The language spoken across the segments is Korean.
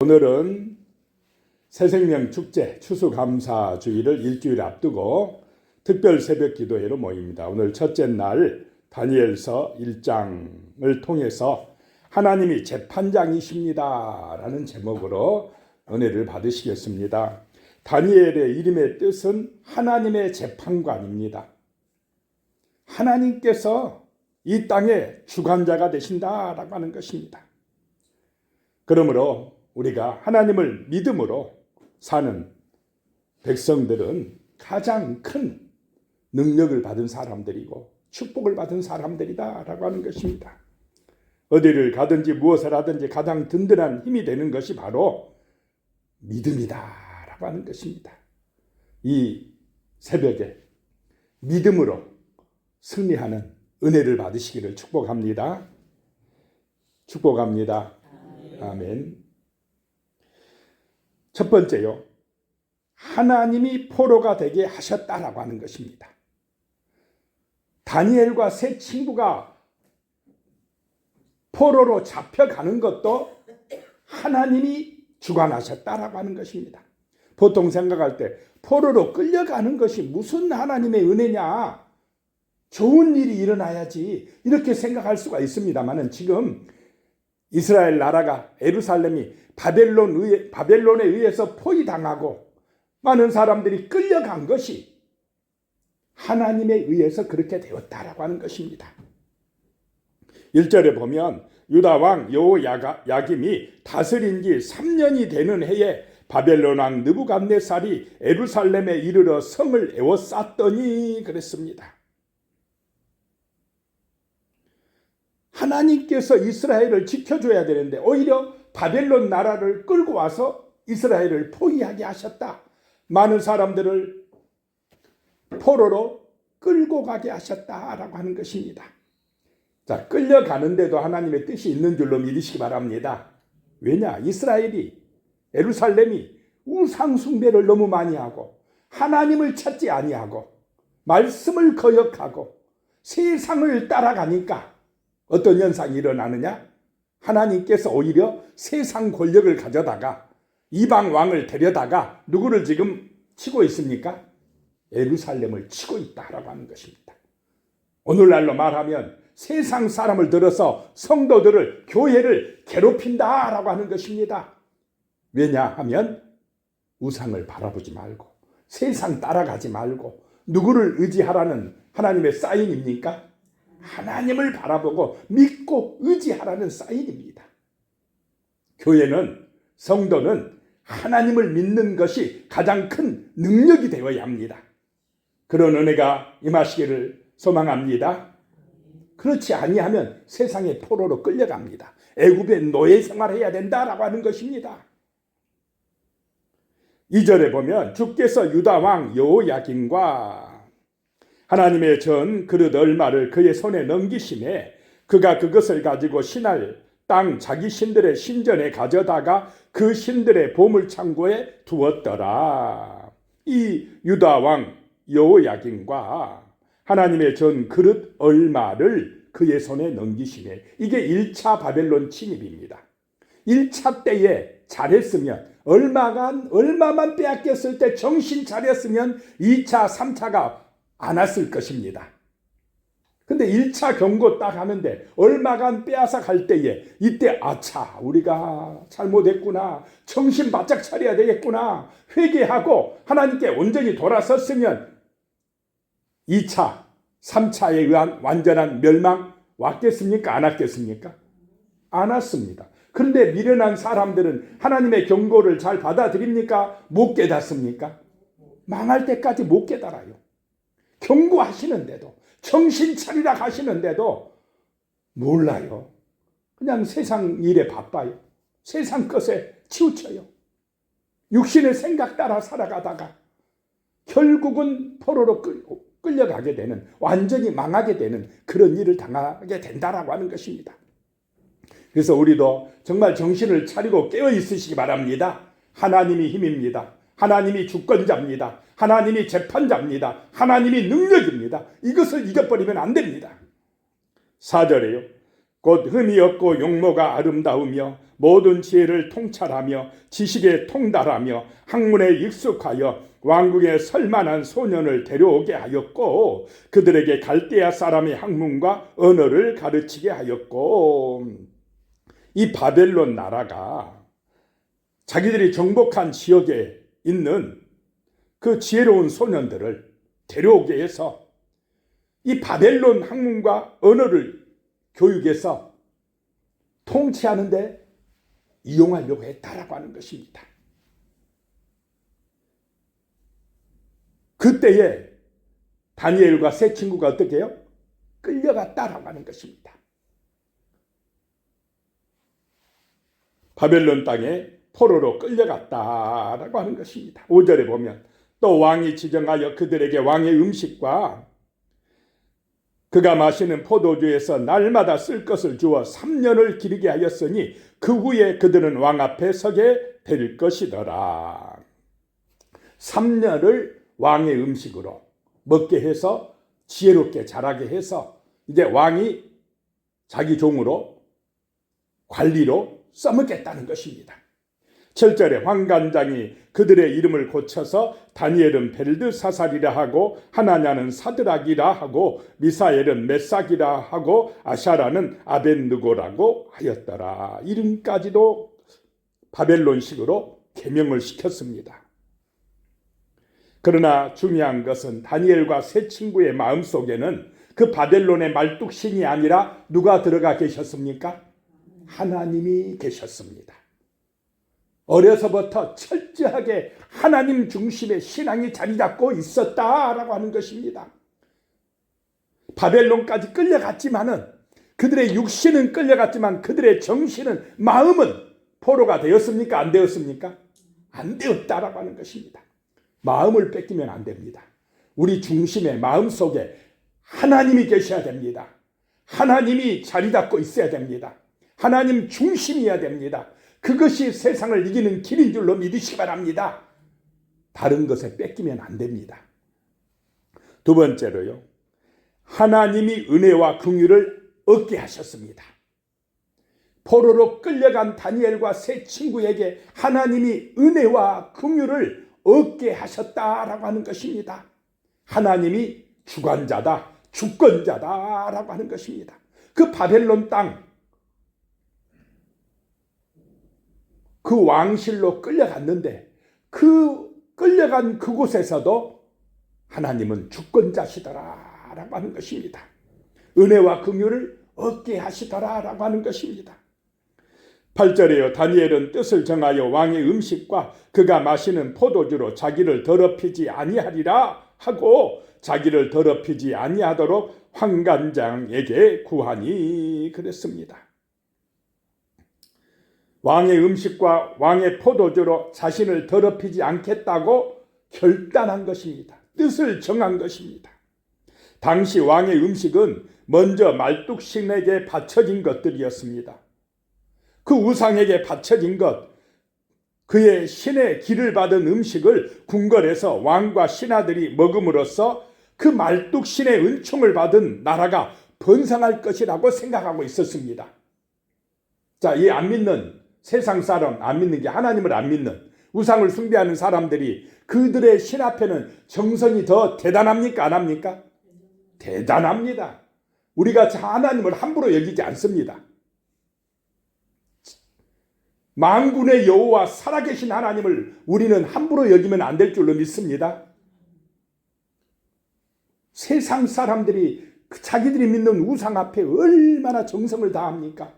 오늘은 새생명 축제 추수감사주일을 일주일 앞두고 특별 새벽 기도회로 모입니다. 오늘 첫째 날 다니엘서 1장을 통해서 하나님이 재판장이십니다 라는 제목으로 은혜를 받으시겠습니다. 다니엘의 이름의 뜻은 하나님의 재판관입니다. 하나님께서 이 땅의 주관자가 되신다라고 하는 것입니다. 그러므로 우리가 하나님을 믿음으로 사는 백성들은 가장 큰 능력을 받은 사람들이고 축복을 받은 사람들이다라고 하는 것입니다. 어디를 가든지 무엇을 하든지 가장 든든한 힘이 되는 것이 바로 믿음이다라고 하는 것입니다. 이 새벽에 믿음으로 승리하는 은혜를 받으시기를 축복합니다. 축복합니다. 아멘. 첫 번째요. 하나님이 포로가 되게 하셨다라고 하는 것입니다. 다니엘과 세 친구가 포로로 잡혀가는 것도 하나님이 주관하셨다라고 하는 것입니다. 보통 생각할 때 포로로 끌려가는 것이 무슨 하나님의 은혜냐, 좋은 일이 일어나야지 이렇게 생각할 수가 있습니다만 지금 이스라엘 나라가 예루살렘이 바벨론에 의해서 포위당하고 많은 사람들이 끌려간 것이 하나님에 의해서 그렇게 되었다라고 하는 것입니다. 1절에 보면 유다 왕 여호야김이 다스린 지 3년이 되는 해에 바벨론 왕 느부갓네살이 예루살렘에 이르러 성을 에워쌌더니 그랬습니다. 하나님께서 이스라엘을 지켜줘야 되는데 오히려 바벨론 나라를 끌고 와서 이스라엘을 포위하게 하셨다. 많은 사람들을 포로로 끌고 가게 하셨다라고 하는 것입니다. 자, 끌려가는데도 하나님의 뜻이 있는 줄로 믿으시기 바랍니다. 왜냐? 이스라엘이, 예루살렘이 우상 숭배를 너무 많이 하고 하나님을 찾지 아니하고 말씀을 거역하고 세상을 따라가니까 어떤 현상이 일어나느냐? 하나님께서 오히려 세상 권력을 가져다가 이방 왕을 데려다가 누구를 지금 치고 있습니까? 예루살렘을 치고 있다라고 하는 것입니다. 오늘날로 말하면 세상 사람을 들어서 성도들을, 교회를 괴롭힌다라고 하는 것입니다. 왜냐하면 우상을 바라보지 말고 세상 따라가지 말고 누구를 의지하라는 하나님의 사인입니까? 하나님을 바라보고 믿고 의지하라는 사인입니다. 교회는, 성도는 하나님을 믿는 것이 가장 큰 능력이 되어야 합니다. 그런 은혜가 임하시기를 소망합니다. 그렇지 아니하면 세상의 포로로 끌려갑니다. 애굽의 노예 생활해야 된다라고 하는 것입니다. 2절에 보면 주께서 유다 왕 여호야김과 하나님의 전 그릇 얼마를 그의 손에 넘기심에 그가 그것을 가지고 신할 땅 자기 신들의 신전에 가져다가 그 신들의 보물창고에 두었더라. 이 유다 왕 여호야김과 하나님의 전 그릇 얼마를 그의 손에 넘기심에, 이게 1차 바벨론 침입입니다. 1차 때에 잘했으면 얼마만 빼앗겼을 때 정신 차렸으면 2차 3차가 안 왔을 것입니다. 근데 1차 경고 딱 하는데 얼마간 빼앗아 갈 때에 이때 아차, 우리가 잘못했구나, 정신 바짝 차려야 되겠구나 회개하고 하나님께 온전히 돌아섰으면 2차 3차에 의한 완전한 멸망 왔겠습니까? 안 왔겠습니까? 안 왔습니다. 그런데 미련한 사람들은 하나님의 경고를 잘 받아들입니까? 못 깨닫습니까? 망할 때까지 못 깨달아요. 경고하시는데도, 정신 차리라 하시는데도 몰라요. 그냥 세상 일에 바빠요. 세상 것에 치우쳐요. 육신의 생각 따라 살아가다가 결국은 포로로 끌려가게 되는, 완전히 망하게 되는 그런 일을 당하게 된다라고 하는 것입니다. 그래서 우리도 정말 정신을 차리고 깨어 있으시기 바랍니다. 하나님이 힘입니다. 하나님이 주권자입니다. 하나님이 재판자입니다. 하나님이 능력입니다. 이것을 잊어버리면 안 됩니다. 4절에요. 곧 흠이 없고 용모가 아름다우며 모든 지혜를 통찰하며 지식에 통달하며 학문에 익숙하여 왕궁에 설만한 소년을 데려오게 하였고 그들에게 갈대아 사람의 학문과 언어를 가르치게 하였고. 이 바벨론 나라가 자기들이 정복한 지역에 있는 그 지혜로운 소년들을 데려오게 해서 이 바벨론 학문과 언어를 교육해서 통치하는데 이용하려고 했다라고 하는 것입니다. 그때에 다니엘과 세 친구가 어떻게 해요? 끌려갔다라고 하는 것입니다. 바벨론 땅에 포로로 끌려갔다라고 하는 것입니다. 5절에 보면 또 왕이 지정하여 그들에게 왕의 음식과 그가 마시는 포도주에서 날마다 쓸 것을 주어 3년을 기르게 하였으니 그 후에 그들은 왕 앞에 서게 될 것이더라. 3년을 왕의 음식으로 먹게 해서 지혜롭게 자라게 해서 이제 왕이 자기 종으로 관리로 써먹겠다는 것입니다. 7절에 황관장이 그들의 이름을 고쳐서 다니엘은 벨드사살이라 하고 하나냐는 사드락이라 하고 미사엘은 메삭이라 하고 아샤라는 아벤느고라고 하였더라. 이름까지도 바벨론식으로 계명을 시켰습니다. 그러나 중요한 것은 다니엘과 세 친구의 마음속에는 그 바벨론의 말뚝신이 아니라 누가 들어가 계셨습니까? 하나님이 계셨습니다. 어려서부터 철저하게 하나님 중심의 신앙이 자리 잡고 있었다라고 하는 것입니다. 바벨론까지 끌려갔지만은 그들의 육신은 끌려갔지만 그들의 정신은 마음은 포로가 되었습니까? 안 되었습니까? 안 되었다라고 하는 것입니다. 마음을 뺏기면 안 됩니다. 우리 중심의 마음속에 하나님이 계셔야 됩니다. 하나님이 자리 잡고 있어야 됩니다. 하나님 중심이어야 됩니다. 그것이 세상을 이기는 길인 줄로 믿으시기 바랍니다. 다른 것에 뺏기면 안 됩니다. 두 번째로요. 하나님이 은혜와 긍휼을 얻게 하셨습니다. 포로로 끌려간 다니엘과 세 친구에게 하나님이 은혜와 긍휼을 얻게 하셨다라고 하는 것입니다. 하나님이 주관자다, 주권자다라고 하는 것입니다. 그 바벨론 땅, 그 왕실로 끌려갔는데 그 끌려간 그곳에서도 하나님은 주권자시더라라고 하는 것입니다. 은혜와 긍휼을 얻게 하시더라라고 하는 것입니다. 8절에요. 다니엘은 뜻을 정하여 왕의 음식과 그가 마시는 포도주로 자기를 더럽히지 아니하리라 하고 자기를 더럽히지 아니하도록 황관장에게 구하니 그랬습니다. 왕의 음식과 왕의 포도주로 자신을 더럽히지 않겠다고 결단한 것입니다. 뜻을 정한 것입니다. 당시 왕의 음식은 먼저 말뚝신에게 바쳐진 것들이었습니다. 그 우상에게 바쳐진 것, 그의 신의 기를 받은 음식을 궁궐에서 왕과 신하들이 먹음으로써 그 말뚝신의 은총을 받은 나라가 번성할 것이라고 생각하고 있었습니다. 자, 이 안 믿는 세상 사람, 안 믿는 게 하나님을 안 믿는 우상을 숭배하는 사람들이 그들의 신 앞에는 정성이 더 대단합니까? 안 합니까? 대단합니다. 우리가 하나님을 함부로 여기지 않습니다. 만군의 여호와 살아계신 하나님을 우리는 함부로 여기면 안 될 줄로 믿습니다. 세상 사람들이 자기들이 믿는 우상 앞에 얼마나 정성을 다합니까?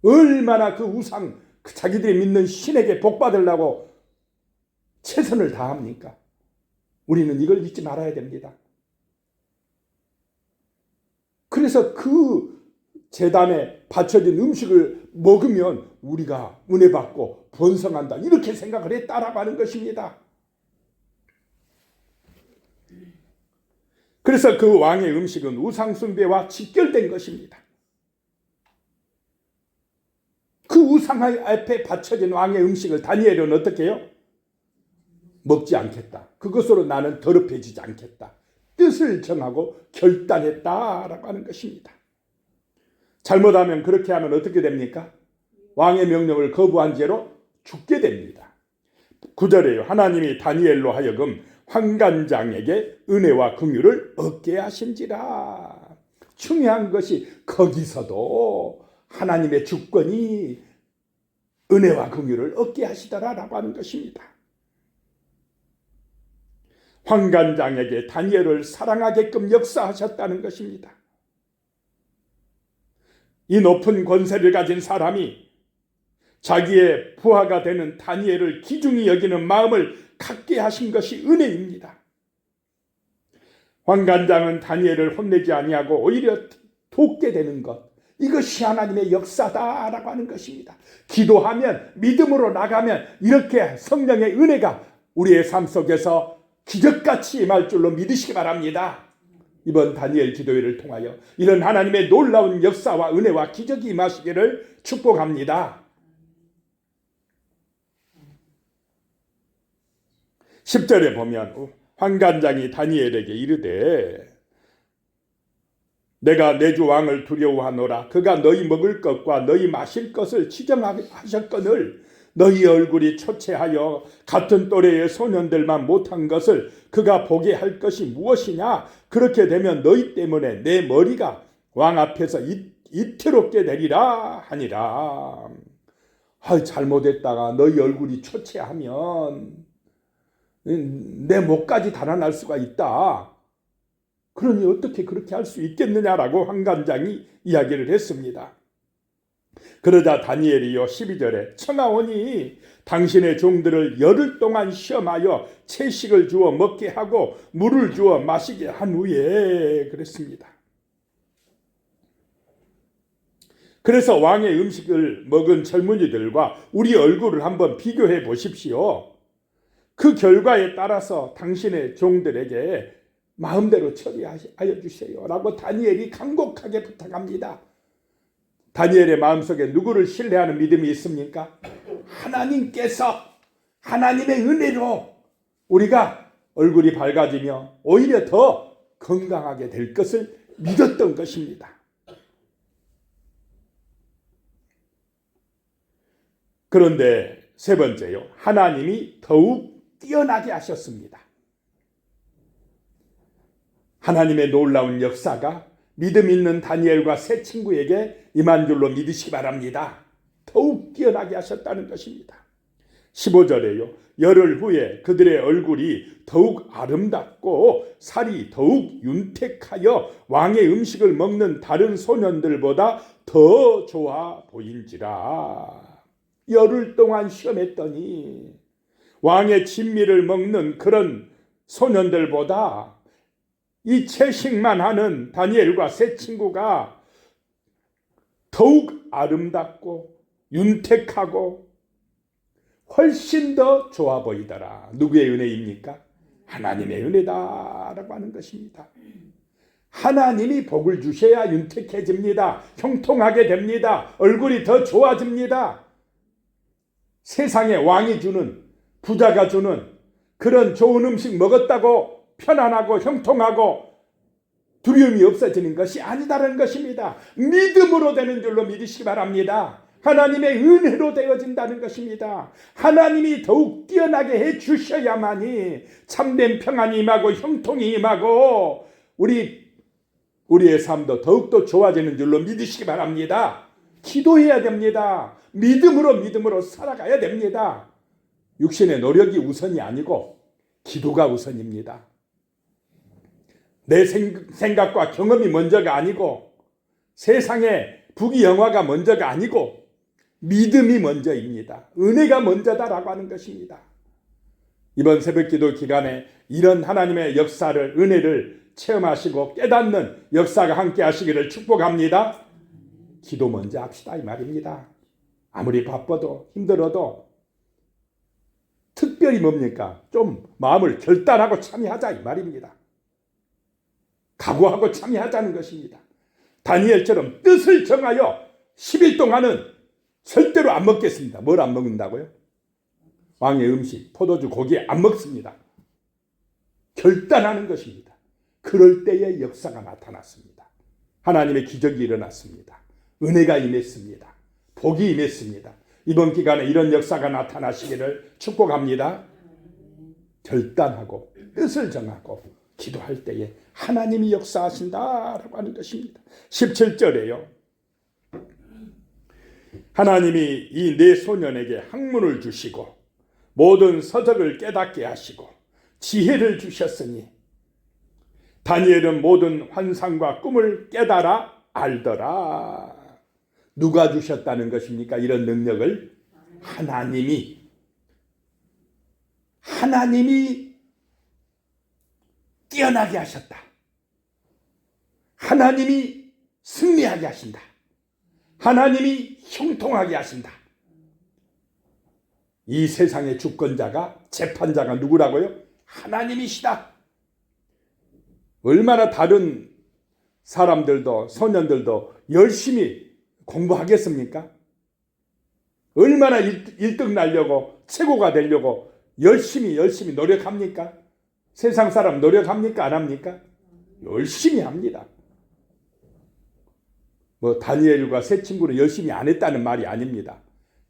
얼마나 그 우상, 자기들이 믿는 신에게 복 받으려고 최선을 다합니까? 우리는 이걸 잊지 말아야 됩니다. 그래서 그 제단에 바쳐진 음식을 먹으면 우리가 은혜 받고 번성한다, 이렇게 생각을 했다라고 하는 것입니다. 그래서 그 왕의 음식은 우상 숭배와 직결된 것입니다. 그 우상 앞에 바쳐진 왕의 음식을 다니엘은 어떻게 해요? 먹지 않겠다. 그것으로 나는 더럽혀지지 않겠다. 뜻을 정하고 결단했다라고 하는 것입니다. 잘못하면 그렇게 하면 어떻게 됩니까? 왕의 명령을 거부한 죄로 죽게 됩니다. 9절에요. 하나님이 다니엘로 하여금 환관장에게 은혜와 긍휼을 얻게 하신지라. 중요한 것이 거기서도 하나님의 주권이 은혜와 긍휼을 얻게 하시더라라고 하는 것입니다. 환관장에게 다니엘을 사랑하게끔 역사하셨다는 것입니다. 이 높은 권세를 가진 사람이 자기의 부하가 되는 다니엘을 귀중히 여기는 마음을 갖게 하신 것이 은혜입니다. 환관장은 다니엘을 혼내지 아니하고 오히려 돕게 되는 것, 이것이 하나님의 역사다라고 하는 것입니다. 기도하면, 믿음으로 나가면 이렇게 성령의 은혜가 우리의 삶 속에서 기적같이 임할 줄로 믿으시기 바랍니다. 이번 다니엘 기도회를 통하여 이런 하나님의 놀라운 역사와 은혜와 기적이 임하시기를 축복합니다. 10절에 보면 환관장이 다니엘에게 이르되 내가 내 주 왕을 두려워하노라. 그가 너희 먹을 것과 너희 마실 것을 지정하셨거늘 너희 얼굴이 초췌하여 같은 또래의 소년들만 못한 것을 그가 보게 할 것이 무엇이냐. 그렇게 되면 너희 때문에 내 머리가 왕 앞에서 이태롭게 되리라 하니라. 잘못했다가 너희 얼굴이 초췌하면 내 목까지 달아날 수가 있다. 그러니 어떻게 그렇게 할 수 있겠느냐라고 환관장이 이야기를 했습니다. 그러자 다니엘이요 12절에 청하오니 당신의 종들을 열흘 동안 시험하여 채식을 주어 먹게 하고 물을 주어 마시게 한 후에 그랬습니다. 그래서 왕의 음식을 먹은 젊은이들과 우리 얼굴을 한번 비교해 보십시오. 그 결과에 따라서 당신의 종들에게 마음대로 처리하여 주세요 라고 다니엘이 간곡하게 부탁합니다. 다니엘의 마음속에 누구를 신뢰하는 믿음이 있습니까? 하나님께서 하나님의 은혜로 우리가 얼굴이 밝아지며 오히려 더 건강하게 될 것을 믿었던 것입니다. 그런데 세 번째요. 하나님이 더욱 뛰어나게 하셨습니다. 하나님의 놀라운 역사가 믿음 있는 다니엘과 세 친구에게 임한 줄로 믿으시기 바랍니다. 더욱 뛰어나게 하셨다는 것입니다. 15절에요. 열흘 후에 그들의 얼굴이 더욱 아름답고 살이 더욱 윤택하여 왕의 음식을 먹는 다른 소년들보다 더 좋아 보인지라. 열흘 동안 시험했더니 왕의 진미를 먹는 그런 소년들보다 이 채식만 하는 다니엘과 세 친구가 더욱 아름답고 윤택하고 훨씬 더 좋아 보이더라. 누구의 은혜입니까? 하나님의 은혜다라고 하는 것입니다. 하나님이 복을 주셔야 윤택해집니다. 형통하게 됩니다. 얼굴이 더 좋아집니다. 세상에 왕이 주는, 부자가 주는 그런 좋은 음식 먹었다고 편안하고 형통하고 두려움이 없어지는 것이 아니다라는 것입니다. 믿음으로 되는 줄로 믿으시기 바랍니다. 하나님의 은혜로 되어진다는 것입니다. 하나님이 더욱 뛰어나게 해주셔야만이 참된 평안이 임하고 형통이 임하고 우리의 삶도 더욱더 좋아지는 줄로 믿으시기 바랍니다. 기도해야 됩니다. 믿음으로 살아가야 됩니다. 육신의 노력이 우선이 아니고 기도가 우선입니다. 내 생각과 경험이 먼저가 아니고 세상의 부귀영화가 먼저가 아니고 믿음이 먼저입니다. 은혜가 먼저다라고 하는 것입니다. 이번 새벽기도 기간에 이런 하나님의 역사를, 은혜를 체험하시고 깨닫는 역사가 함께 하시기를 축복합니다. 기도 먼저 합시다 이 말입니다. 아무리 바빠도 힘들어도 특별히 뭡니까? 좀 마음을 결단하고 참여하자 이 말입니다. 각오하고 참여하자는 것입니다. 다니엘처럼 뜻을 정하여 10일 동안은 절대로 안 먹겠습니다. 뭘 안 먹는다고요? 왕의 음식, 포도주, 고기 안 먹습니다. 결단하는 것입니다. 그럴 때의 역사가 나타났습니다. 하나님의 기적이 일어났습니다. 은혜가 임했습니다. 복이 임했습니다. 이번 기간에 이런 역사가 나타나시기를 축복합니다. 결단하고 뜻을 정하고 기도할 때에 하나님이 역사하신다라고 하는 것입니다. 17절에요. 하나님이 이 네 소년에게 학문을 주시고 모든 서적을 깨닫게 하시고 지혜를 주셨으니 다니엘은 모든 환상과 꿈을 깨달아 알더라. 누가 주셨다는 것입니까? 이런 능력을 하나님이 뛰어나게 하셨다. 하나님이 승리하게 하신다. 하나님이 형통하게 하신다. 이 세상의 주권자가, 재판자가 누구라고요? 하나님이시다. 얼마나 다른 사람들도, 소년들도 열심히 공부하겠습니까? 얼마나 1등 날려고, 최고가 되려고 열심히 노력합니까? 세상 사람 노력합니까? 안 합니까? 열심히 합니다. 다니엘과 세 친구는 열심히 안 했다는 말이 아닙니다.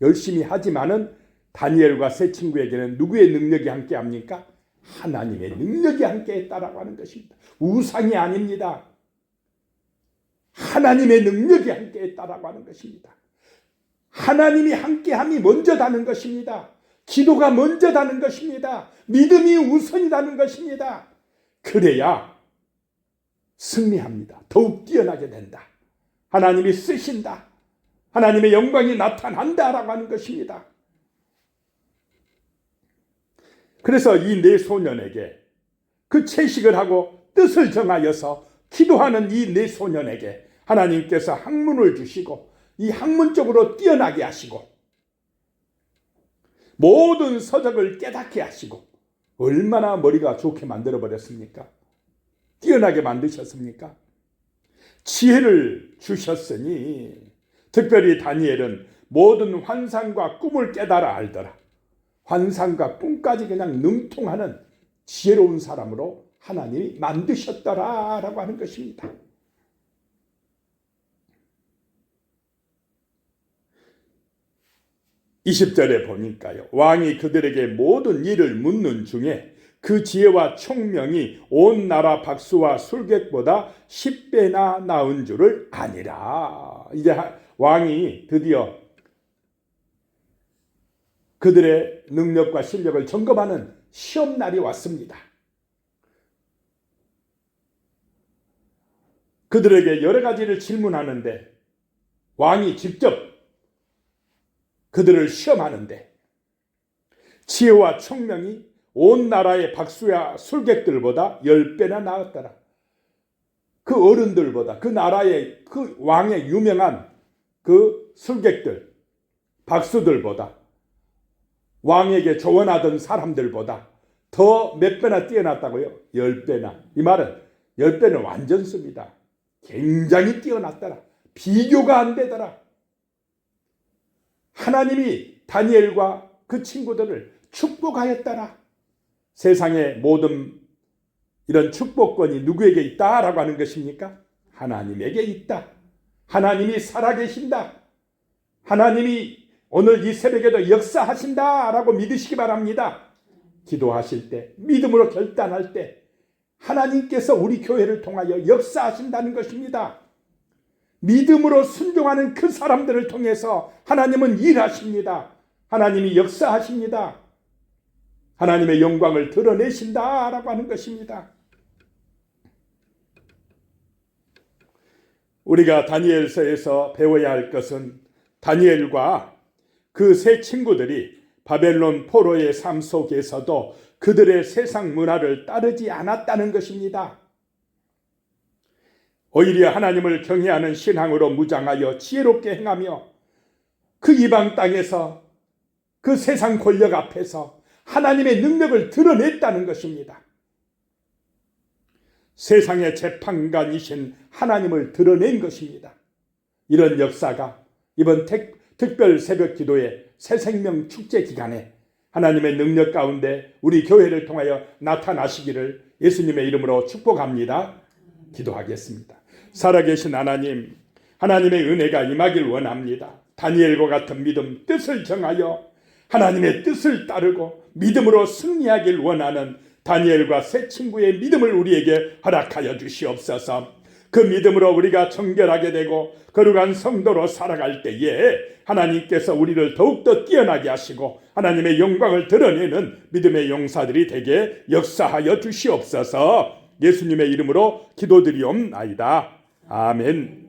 열심히 하지만은 다니엘과 세 친구에게는 누구의 능력이 함께 합니까? 하나님의 능력이 함께 했다라고 하는 것입니다. 우상이 아닙니다. 하나님의 능력이 함께 했다라고 하는 것입니다. 하나님이 함께함이 먼저다는 것입니다. 기도가 먼저다는 것입니다. 믿음이 우선이라는 것입니다. 그래야 승리합니다. 더욱 뛰어나게 된다. 하나님이 쓰신다. 하나님의 영광이 나타난다라고 하는 것입니다. 그래서 이 네 소년에게 그 채식을 하고 뜻을 정하여서 기도하는 이 네 소년에게 하나님께서 학문을 주시고 이 학문적으로 뛰어나게 하시고 모든 서적을 깨닫게 하시고 얼마나 머리가 좋게 만들어버렸습니까? 뛰어나게 만드셨습니까? 지혜를 주셨으니 특별히 다니엘은 모든 환상과 꿈을 깨달아 알더라. 환상과 꿈까지 그냥 능통하는 지혜로운 사람으로 하나님이 만드셨더라라고 하는 것입니다. 20절에 보니까요. 왕이 그들에게 모든 일을 묻는 중에 그 지혜와 총명이 온 나라 박수와 술객보다 10배나 나은 줄을 아니라. 이제 왕이 드디어 그들의 능력과 실력을 점검하는 시험날이 왔습니다. 그들에게 여러 가지를 질문하는데 왕이 직접 그들을 시험하는데 지혜와 총명이 온 나라의 박수야 술객들보다 10배나 나았더라. 그 어른들보다, 그 나라의 그 왕의 유명한 그 술객들, 박수들보다, 왕에게 조언하던 사람들보다 더 몇 배나 뛰어났다고요? 10배나. 이 말은 10배는 완전수입니다. 굉장히 뛰어났더라. 비교가 안 되더라. 하나님이 다니엘과 그 친구들을 축복하였더라. 세상의 모든 이런 축복권이 누구에게 있다라고 하는 것입니까? 하나님에게 있다. 하나님이 살아계신다. 하나님이 오늘 이 새벽에도 역사하신다라고 믿으시기 바랍니다. 기도하실 때, 믿음으로 결단할 때 하나님께서 우리 교회를 통하여 역사하신다는 것입니다. 믿음으로 순종하는 그 사람들을 통해서 하나님은 일하십니다. 하나님이 역사하십니다. 하나님의 영광을 드러내신다라고 하는 것입니다. 우리가 다니엘서에서 배워야 할 것은 다니엘과 그 세 친구들이 바벨론 포로의 삶 속에서도 그들의 세상 문화를 따르지 않았다는 것입니다. 오히려 하나님을 경외하는 신앙으로 무장하여 지혜롭게 행하며 그 이방 땅에서 그 세상 권력 앞에서 하나님의 능력을 드러냈다는 것입니다. 세상의 재판관이신 하나님을 드러낸 것입니다. 이런 역사가 이번 특별 새벽 기도의 새생명 축제 기간에 하나님의 능력 가운데 우리 교회를 통하여 나타나시기를 예수님의 이름으로 축복합니다. 기도하겠습니다. 살아계신 하나님, 하나님의 은혜가 임하길 원합니다. 다니엘과 같은 믿음, 뜻을 정하여 하나님의 뜻을 따르고 믿음으로 승리하길 원하는 다니엘과 세 친구의 믿음을 우리에게 허락하여 주시옵소서. 그 믿음으로 우리가 정결하게 되고 거룩한 성도로 살아갈 때에 하나님께서 우리를 더욱더 뛰어나게 하시고 하나님의 영광을 드러내는 믿음의 용사들이 되게 역사하여 주시옵소서. 예수님의 이름으로 기도드리옵나이다. 아멘.